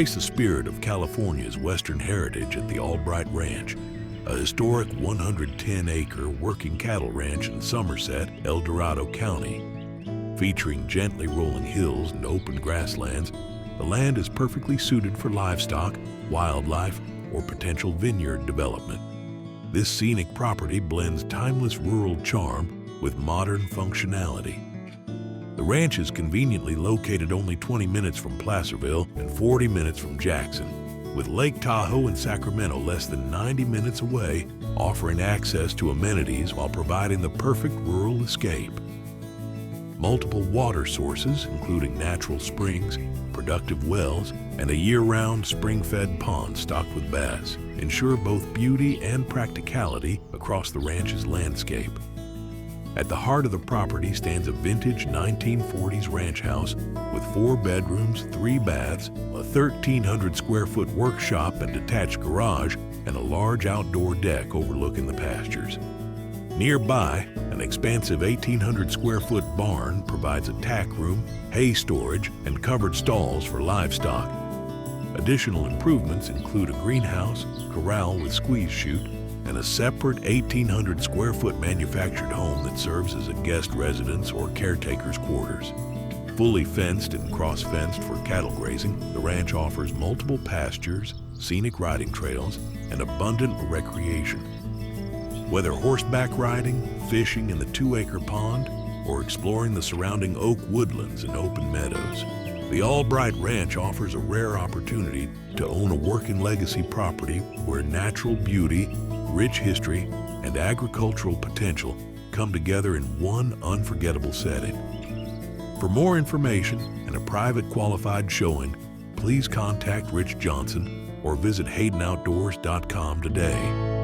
Embrace the spirit of California's Western heritage at the Albright Ranch, a historic 110-acre working cattle ranch in Somerset, Dorado County. Featuring gently rolling hills and open grasslands, the land is perfectly suited for livestock, wildlife, or potential vineyard development. This scenic property blends timeless rural charm with modern functionality. The ranch is conveniently located only 20 minutes from Placerville and 40 minutes from Jackson, with Lake Tahoe and Sacramento less than 90 minutes away, offering access to amenities while providing the perfect rural escape. Multiple water sources, including natural springs, productive wells, and a year-round spring-fed pond stocked with bass, ensure both beauty and practicality across the ranch's landscape. At the heart of the property stands a vintage 1940s ranch house with 4 bedrooms, 3 baths, a 1,300-square-foot workshop and detached garage, and a large outdoor deck overlooking the pastures. Nearby, an expansive 1,800-square-foot barn provides a tack room, hay storage, and covered stalls for livestock. Additional improvements include a greenhouse, corral with squeeze chute, and a separate 1,800-square-foot manufactured home that serves as a guest residence or caretaker's quarters. Fully fenced and cross-fenced for cattle grazing, the ranch offers multiple pastures, scenic riding trails, and abundant recreation. Whether horseback riding, fishing in the 2-acre pond, or exploring the surrounding oak woodlands and open meadows, the Albright Ranch offers a rare opportunity to own a working legacy property where natural beauty, rich history, and agricultural potential come together in one unforgettable setting. For more information and a private qualified showing, please contact Rich Johnson or visit HaydenOutdoors.com today.